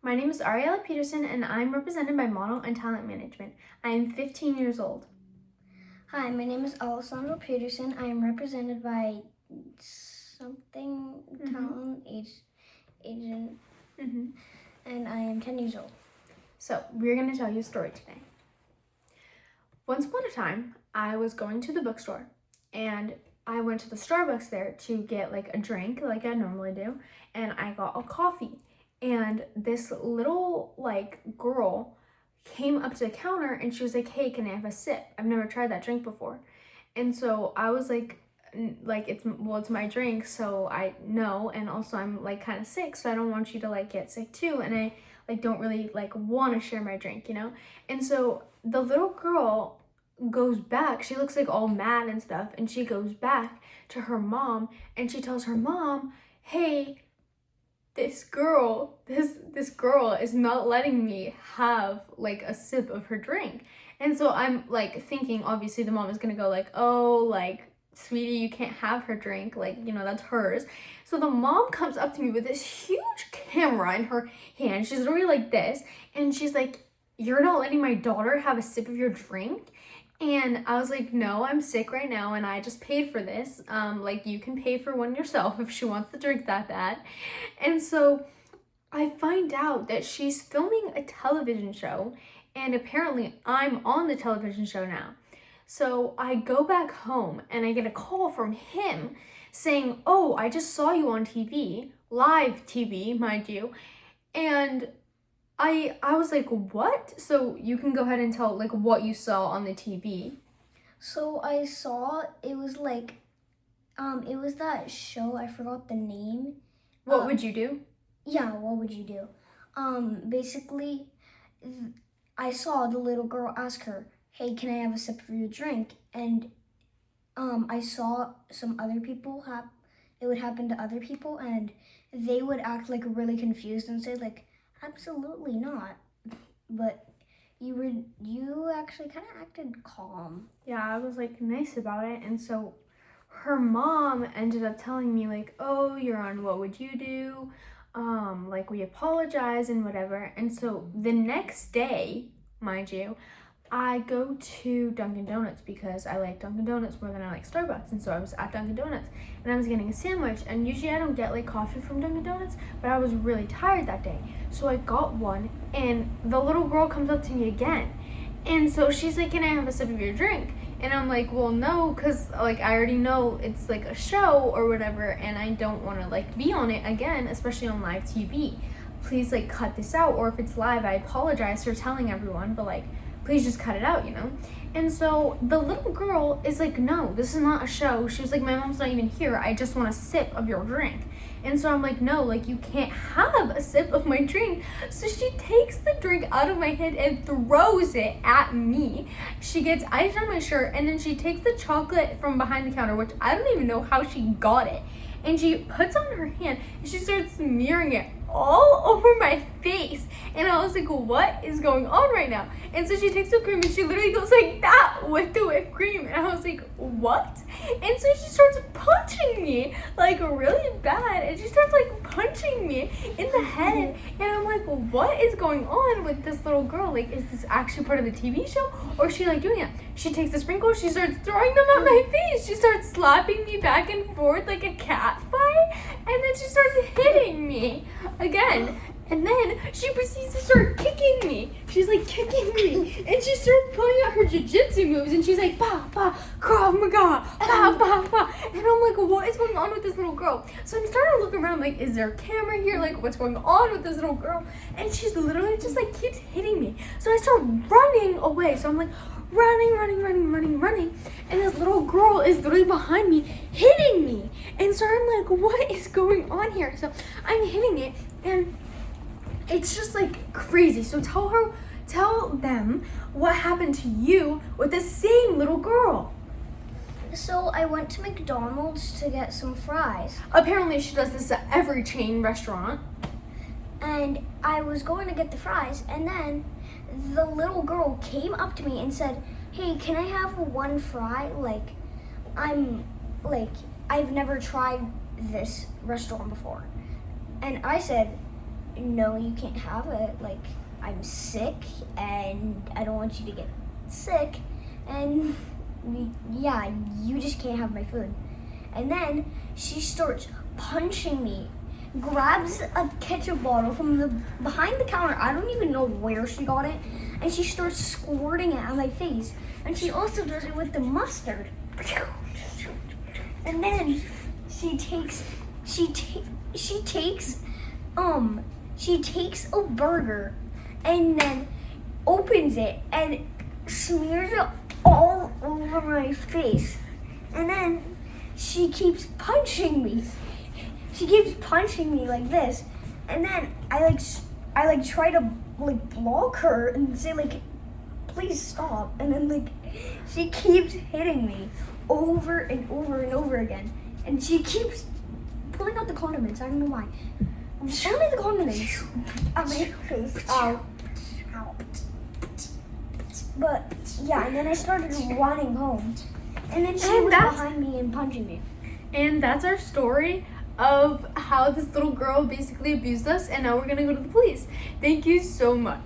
My name is Ariella Peterson and I'm represented by Model and Talent Management. I am 15 years old. Hi, my name is Alessandro Peterson. I am represented by talent agent, and I am 10 years old. So we're going to tell you a story today. Once upon a time, I was going to the bookstore and I went to the Starbucks there to get like a drink like I normally do, and I got a coffee. And this little girl came up to the counter and she was like, "Hey, can I have a sip? I've never tried that drink before." And so I was like it's my drink, so I know, and also I'm like kind of sick, so I don't want you to like get sick too, and I don't really want to share my drink, you know? And so the little girl goes back. She looks like all mad and stuff, and she goes back to her mom and she tells her mom, "Hey, this girl is not letting me have like a sip of her drink." And so I'm like thinking, obviously the mom is gonna go like, "Oh, like, sweetie, you can't have her drink, like, you know, that's hers." So the mom comes up to me with this huge camera in her hand. She's literally like this, and she's like, "You're not letting my daughter have a sip of your drink?" And I was like, "No, I'm sick right now and I just paid for this. Like, you can pay for one yourself if she wants to drink that bad." And so I find out that she's filming a television show, and apparently I'm on the television show now. So I go back home and I get a call from him saying, "Oh, I just saw you on TV, live TV, mind you." And I was like, "What?" So you can go ahead and tell like what you saw on the TV. So I saw it was it was that show. I forgot the name. What would you do? Yeah, what would you do? Basically, I saw the little girl ask her, "Hey, can I have a sip of your drink?" And I saw some other people it would happen to other people, and they would act like really confused and say like, "Absolutely not." But you actually kind of acted calm. Yeah, I was like nice about it. And so her mom ended up telling me like, "Oh, you're on What Would You Do? Like, we apologize and whatever." And so the next day, mind you, I go to Dunkin' Donuts because I like Dunkin' Donuts more than I like Starbucks. And so I was at Dunkin' Donuts and I was getting a sandwich. And usually I don't get like coffee from Dunkin' Donuts, but I was really tired that day. So I got one, and the little girl comes up to me again. And so she's like, "Can I have a sip of your drink?" And I'm like, "Well, no, because like I already know it's like a show or whatever, and I don't want to like be on it again, especially on live TV. Please like cut this out, or if it's live, I apologize for telling everyone, but like please just cut it out, you know?" And so the little girl is like, "No, this is not a show." She was like, "My mom's not even here. I just want a sip of your drink." And so I'm like, "No, like you can't have a sip of my drink." So she takes the drink out of my hand and throws it at me. She gets ice on my shirt, and then she takes the chocolate from behind the counter, which I don't even know how she got it, and she puts on her hand and she starts smearing it all over my face. And I was like, "What is going on right now?" And so she takes the cream and she literally goes like that with the whipped cream. And I was like, "What?" And so she starts punching me like really bad, and she starts like punching me in the head. And I'm like, "What is going on with this little girl? Like, is this actually part of the TV show, or is she like doing it?" She takes the sprinkles, she starts throwing them at my face. She starts slapping me back and forth like a cat fight, and then she starts hitting me again. And then she proceeds to start kicking me. She's like kicking me, and she starts pulling out her jiu-jitsu moves, and she's like, "Ba, ba, Krav Maga, ba, ba, ba." And I'm like, "What is going on with this little girl?" So I'm starting to look around like, is there a camera here? Like, what's going on with this little girl? And she's literally just like keeps hitting me. So I start running away. So I'm like running. And this little girl is literally behind me hitting me. And so I'm like, what is going on here? So I'm hitting it, and it's just like crazy. So tell them what happened to you with the same little girl. So I went to McDonald's to get some fries. Apparently she does this at every chain restaurant. And I was going to get the fries, and then the little girl came up to me and said, "Hey, can I have one fry? I've never tried this restaurant before." And I said, no, you can't have it. Like, I'm sick and I don't want you to get sick. And yeah, you just can't have my food. And then she starts punching me, grabs a ketchup bottle from the behind the counter. I don't even know where she got it. And she starts squirting it on my face. And she also does it with the mustard. And then she takes a burger and then opens it and smears it all over my face. And then she keeps punching me. She keeps punching me like this. And then I try to block her and say please stop. And then she keeps hitting me over and over and over again. And she keeps pulling out the condiments. I don't know why. Only the condiments on my face. Ow. But yeah, and then I started running home. And then she was behind me and punching me. And that's our story of how this little girl basically abused us, and now we're gonna go to the police. Thank you so much.